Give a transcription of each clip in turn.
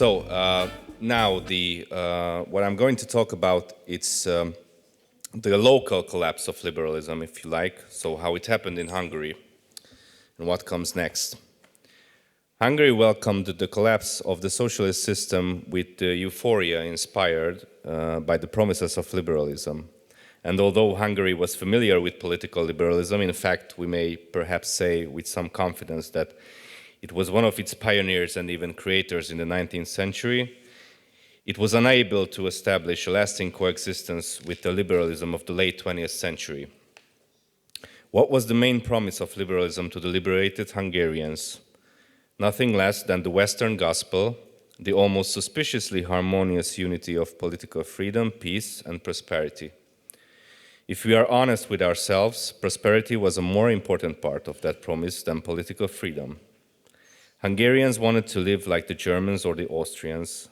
Now what I'm going to talk about, it's the local collapse of liberalism, if you like, so how it happened in Hungary and what comes next. Hungary welcomed the collapse of the socialist system with the euphoria inspired by the promises of liberalism. And although Hungary was familiar with political liberalism, in fact, we may perhaps say with some confidence that it was one of its pioneers and even creators in the 19th century, it was unable to establish a lasting coexistence with the liberalism of the late 20th century. What was the main promise of liberalism to the liberated Hungarians? Nothing less than the Western gospel, the almost suspiciously harmonious unity of political freedom, peace, and prosperity. If we are honest with ourselves, prosperity was a more important part of that promise than political freedom. Hungarians wanted to live like the Germans or the Austrians.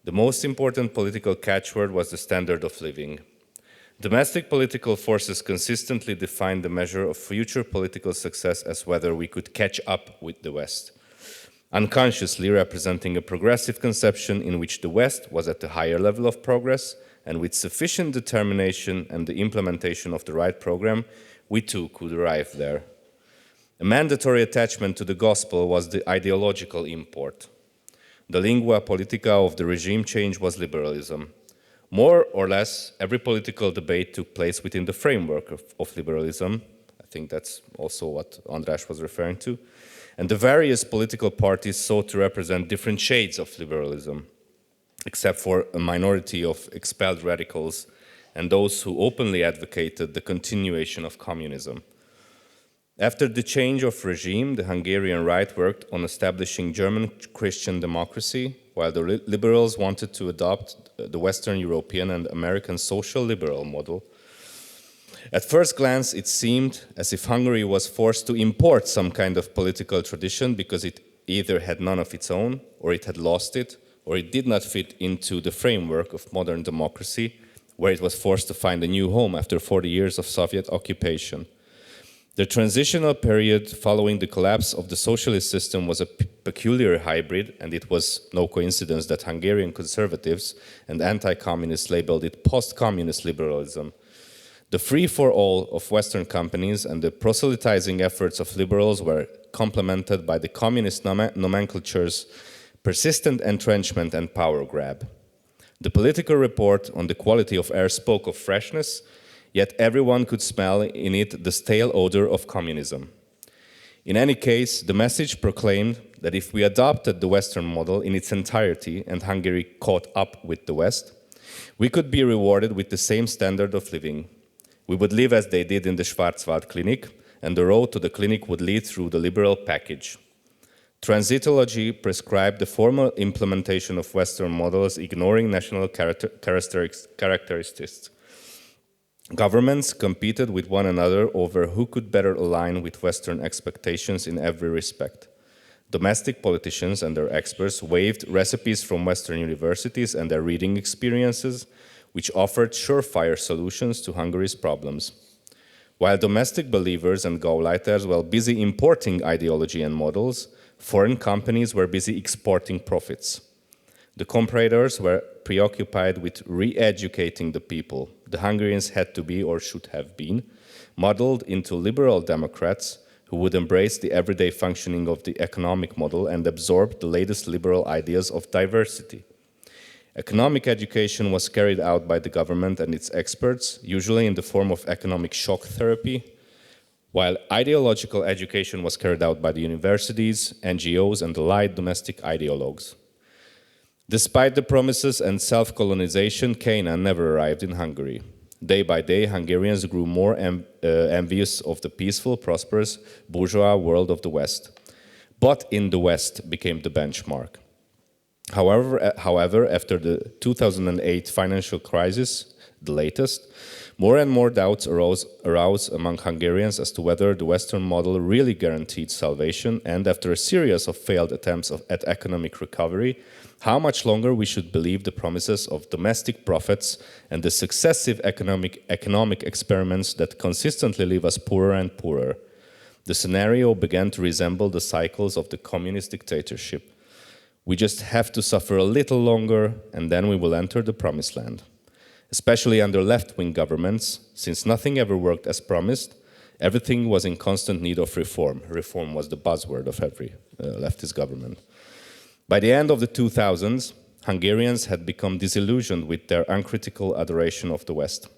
The most important political catchword was the standard of living. Domestic political forces consistently defined the measure of future political success as whether we could catch up with the West, unconsciously representing a progressive conception in which the West was at a higher level of progress, and with sufficient determination and the implementation of the right program, we too could arrive there. A mandatory attachment to the gospel was the ideological import. The lingua politica of the regime change was liberalism. More or less, every political debate took place within the framework of liberalism. I think that's also what András was referring to. And the various political parties sought to represent different shades of liberalism, except for a minority of expelled radicals and those who openly advocated the continuation of communism. After the change of regime, the Hungarian right worked on establishing German Christian democracy, while the liberals wanted to adopt the Western European and American social liberal model. At first glance, it seemed as if Hungary was forced to import some kind of political tradition because it either had none of its own, or it had lost it, or it did not fit into the framework of modern democracy, where it was forced to find a new home after 40 years of Soviet occupation. The transitional period following the collapse of the socialist system was a peculiar hybrid, and it was no coincidence that Hungarian conservatives and anti-communists labeled it post-communist liberalism. The free-for-all of Western companies and the proselytizing efforts of liberals were complemented by the communist nomenclature's persistent entrenchment and power grab. The political report on the quality of air spoke of freshness, yet everyone could smell in it the stale odor of communism. In any case, the message proclaimed that if we adopted the Western model in its entirety and Hungary caught up with the West, we could be rewarded with the same standard of living. We would live as they did in the Schwarzwald clinic, and the road to the clinic would lead through the liberal package. Transitology prescribed the formal implementation of Western models, ignoring national characteristics. Governments competed with one another over who could better align with Western expectations in every respect. Domestic politicians and their experts waived recipes from Western universities and their reading experiences, which offered surefire solutions to Hungary's problems. While domestic believers and Gauleiters were busy importing ideology and models, foreign companies were busy exporting profits. The comparators were preoccupied with re-educating the people. The Hungarians had to be, or should have been, modeled into liberal democrats who would embrace the everyday functioning of the economic model and absorb the latest liberal ideas of diversity. Economic education was carried out by the government and its experts, usually in the form of economic shock therapy, while ideological education was carried out by the universities, NGOs, and the light domestic ideologues. Despite the promises and self-colonization, Canaan never arrived in Hungary. Day by day, Hungarians grew more envious of the peaceful, prosperous, bourgeois world of the West. But in the West became the benchmark. However, after the 2008 financial crisis, the latest, more and more doubts arose among Hungarians as to whether the Western model really guaranteed salvation, and after a series of failed attempts at economic recovery, how much longer we should believe the promises of domestic profits and the successive economic experiments that consistently leave us poorer and poorer. The scenario began to resemble the cycles of the communist dictatorship. We just have to suffer a little longer, and then we will enter the promised land. Especially under left-wing governments, since nothing ever worked as promised, everything was in constant need of reform. Reform was the buzzword of every leftist government. By the end of the 2000s, Hungarians had become disillusioned with their uncritical adoration of the West.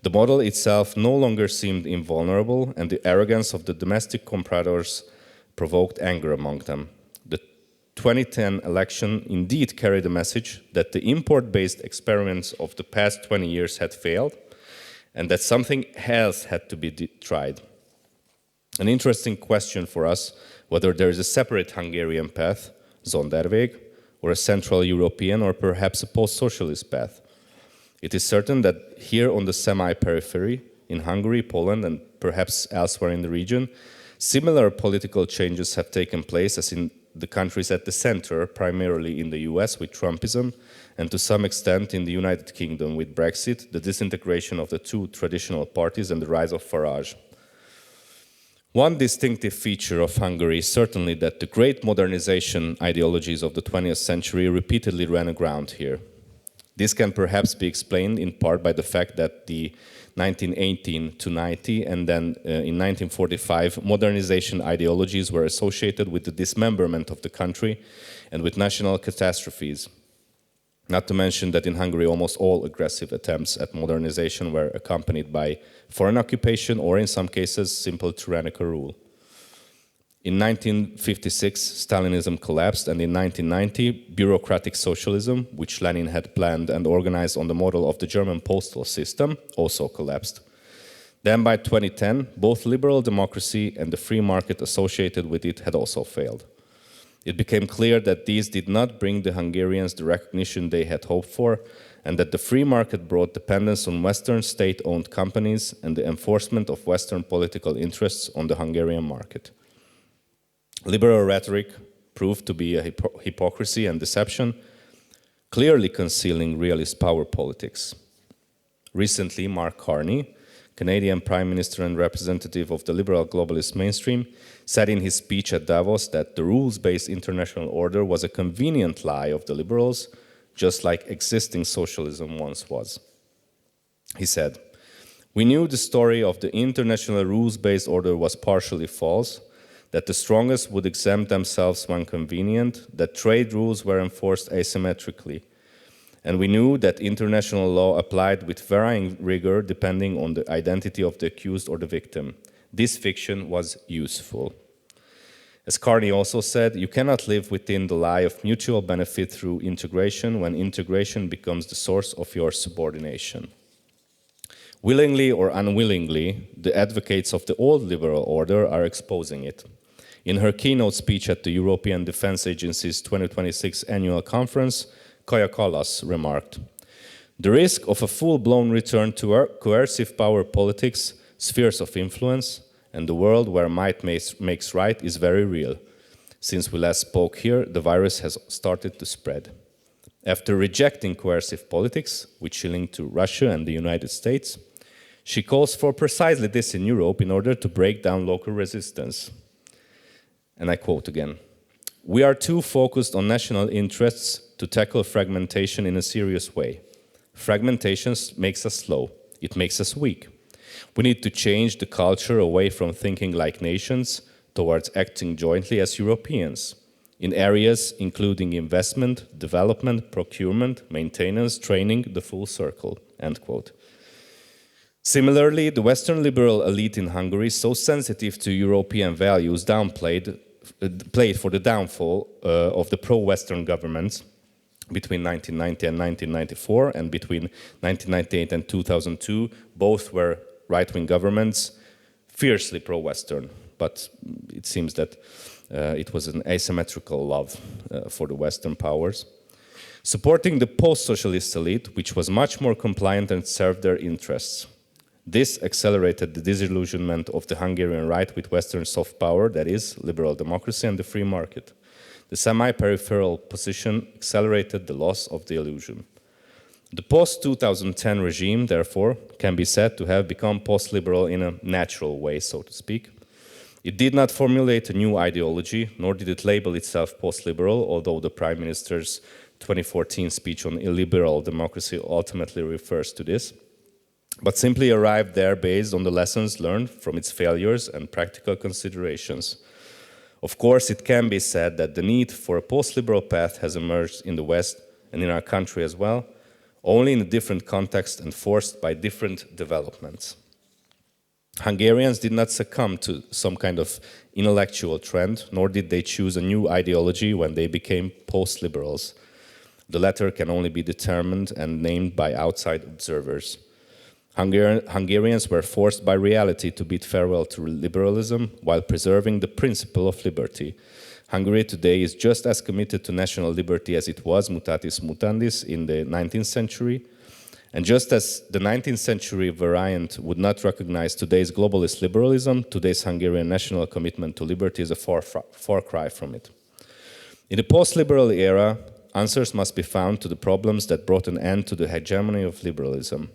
The model itself no longer seemed invulnerable, and the arrogance of the domestic compradors provoked anger among them. The 2010 election indeed carried a message that the import-based experiments of the past 20 years had failed, and that something else had to be tried. An interesting question for us, whether there is a separate Hungarian path, Sonderweg, or a Central European, or perhaps a post-socialist path. It is certain that here on the semi-periphery, in Hungary, Poland, and perhaps elsewhere in the region, similar political changes have taken place as in the countries at the center, primarily in the US with Trumpism, and to some extent in the United Kingdom with Brexit, the disintegration of the two traditional parties, and the rise of Farage. One distinctive feature of Hungary is certainly that the great modernization ideologies of the 20th century repeatedly ran aground here. This can perhaps be explained in part by the fact that the 1918 to 90 and then in 1945 modernization ideologies were associated with the dismemberment of the country and with national catastrophes. Not to mention that in Hungary almost all aggressive attempts at modernization were accompanied by foreign occupation or in some cases simple tyrannical rule. In 1956, Stalinism collapsed, and in 1990, bureaucratic socialism, which Lenin had planned and organized on the model of the German postal system, also collapsed. Then by 2010, both liberal democracy and the free market associated with it had also failed. It became clear that these did not bring the Hungarians the recognition they had hoped for, and that the free market brought dependence on Western state-owned companies and the enforcement of Western political interests on the Hungarian market. Liberal rhetoric proved to be a hypocrisy and deception, clearly concealing realist power politics. Recently, Mark Carney, Canadian Prime Minister and representative of the liberal globalist mainstream, said in his speech at Davos that the rules-based international order was a convenient lie of the liberals, just like existing socialism once was. He said, "We knew the story of the international rules-based order was partially false, that the strongest would exempt themselves when convenient, that trade rules were enforced asymmetrically. And we knew that international law applied with varying rigor depending on the identity of the accused or the victim. This fiction was useful." As Carney also said, you cannot live within the lie of mutual benefit through integration when integration becomes the source of your subordination. Willingly or unwillingly, the advocates of the old liberal order are exposing it. In her keynote speech at the European Defence Agency's 2026 annual conference, Kaja Kallas remarked, "The risk of a full-blown return to coercive power politics, spheres of influence, and the world where might makes right is very real. Since we last spoke here, the virus has started to spread." After rejecting coercive politics, which she linked to Russia and the United States, she calls for precisely this in Europe in order to break down local resistance. And I quote again, "We are too focused on national interests to tackle fragmentation in a serious way. Fragmentation makes us slow. It makes us weak. We need to change the culture away from thinking like nations towards acting jointly as Europeans in areas including investment, development, procurement, maintenance, training, the full circle." End quote. Similarly, the Western liberal elite in Hungary, so sensitive to European values, played for the downfall of the pro-Western governments between 1990 and 1994, and between 1998 and 2002, both were right-wing governments, fiercely pro-Western, but it seems that it was an asymmetrical love for the Western powers. Supporting the post-socialist elite, which was much more compliant and served their interests. This accelerated the disillusionment of the Hungarian right with Western soft power, that is, liberal democracy and the free market. The semi-peripheral position accelerated the loss of the illusion. The post-2010 regime, therefore, can be said to have become post-liberal in a natural way, so to speak. It did not formulate a new ideology, nor did it label itself post-liberal, although the Prime Minister's 2014 speech on illiberal democracy ultimately refers to this, but simply arrived there based on the lessons learned from its failures and practical considerations. Of course, it can be said that the need for a post-liberal path has emerged in the West and in our country as well, only in a different context and forced by different developments. Hungarians did not succumb to some kind of intellectual trend, nor did they choose a new ideology when they became post-liberals. The latter can only be determined and named by outside observers. Hungarians were forced by reality to bid farewell to liberalism while preserving the principle of liberty. Hungary today is just as committed to national liberty as it was, mutatis mutandis, in the 19th century. And just as the 19th century variant would not recognize today's globalist liberalism, today's Hungarian national commitment to liberty is a far cry from it. In the post-liberal era, answers must be found to the problems that brought an end to the hegemony of liberalism.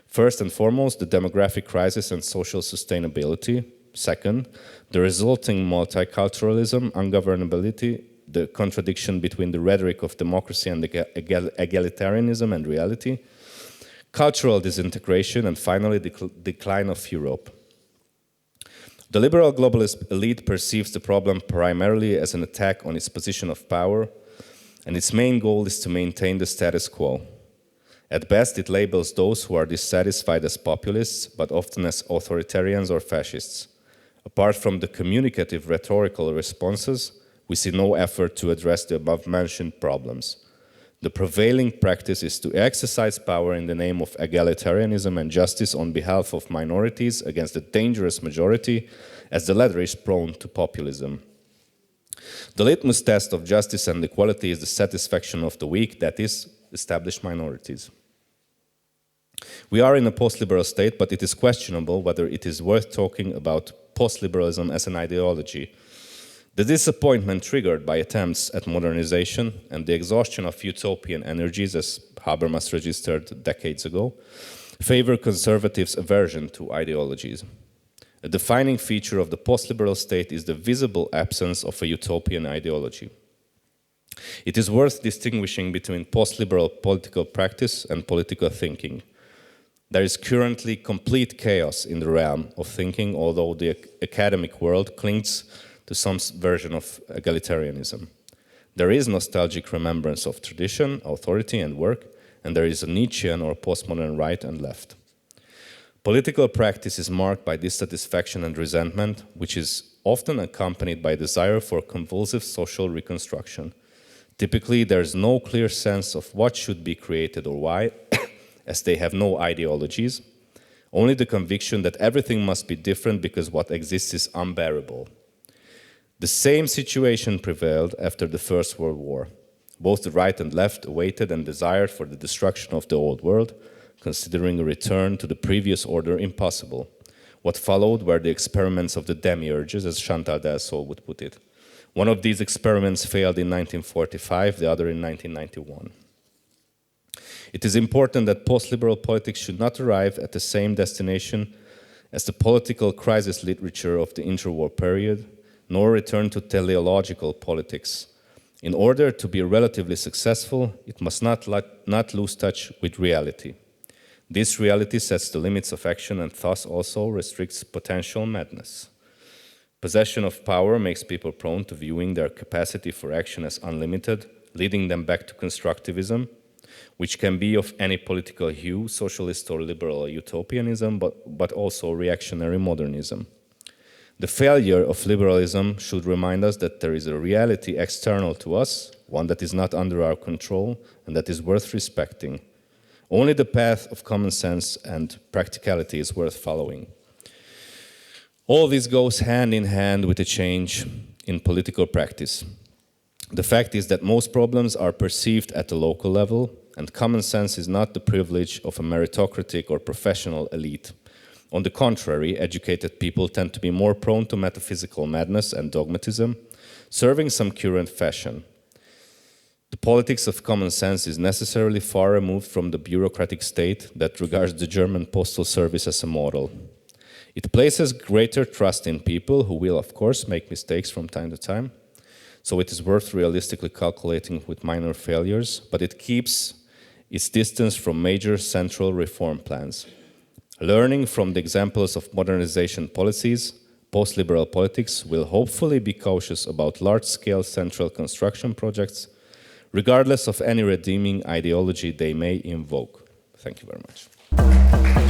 First and foremost, the demographic crisis and social sustainability. Second, the resulting multiculturalism, ungovernability, the contradiction between the rhetoric of democracy and egalitarianism and reality, cultural disintegration, and finally, the decline of Europe. The liberal globalist elite perceives the problem primarily as an attack on its position of power, and its main goal is to maintain the status quo. At best, it labels those who are dissatisfied as populists, but often as authoritarians or fascists. Apart from the communicative rhetorical responses, we see no effort to address the above-mentioned problems. The prevailing practice is to exercise power in the name of egalitarianism and justice on behalf of minorities against the dangerous majority, as the latter is prone to populism. The litmus test of justice and equality is the satisfaction of the weak, that is, established minorities. We are in a post-liberal state, but it is questionable whether it is worth talking about post-liberalism as an ideology. The disappointment triggered by attempts at modernization and the exhaustion of utopian energies, as Habermas registered decades ago, favor conservatives' aversion to ideologies. A defining feature of the post-liberal state is the visible absence of a utopian ideology. It is worth distinguishing between post-liberal political practice and political thinking. There is currently complete chaos in the realm of thinking, although the academic world clings to some version of egalitarianism. There is nostalgic remembrance of tradition, authority, and work, and there is a Nietzschean or postmodern right and left. Political practice is marked by dissatisfaction and resentment, which is often accompanied by desire for convulsive social reconstruction. Typically, there is no clear sense of what should be created or why, as they have no ideologies, only the conviction that everything must be different because what exists is unbearable. The same situation prevailed after the First World War. Both the right and left awaited and desired for the destruction of the old world, considering a return to the previous order impossible. What followed were the experiments of the demiurges, as Chantal Delsol would put it. One of these experiments failed in 1945, the other in 1991. It is important that post-liberal politics should not arrive at the same destination as the political crisis literature of the interwar period, nor return to teleological politics. In order to be relatively successful, it must not lose touch with reality. This reality sets the limits of action and thus also restricts potential madness. Possession of power makes people prone to viewing their capacity for action as unlimited, leading them back to constructivism, which can be of any political hue, socialist or liberal utopianism, but also reactionary modernism. The failure of liberalism should remind us that there is a reality external to us, one that is not under our control, and that is worth respecting. Only the path of common sense and practicality is worth following. All this goes hand in hand with a change in political practice. The fact is that most problems are perceived at the local level, and common sense is not the privilege of a meritocratic or professional elite. On the contrary, educated people tend to be more prone to metaphysical madness and dogmatism, serving some current fashion. The politics of common sense is necessarily far removed from the bureaucratic state that regards the German postal service as a model. It places greater trust in people who will, of course, make mistakes from time to time. So it is worth realistically calculating with minor failures, but it keeps its distance from major central reform plans. Learning from the examples of modernization policies, post-liberal politics will hopefully be cautious about large-scale central construction projects, regardless of any redeeming ideology they may invoke. Thank you very much.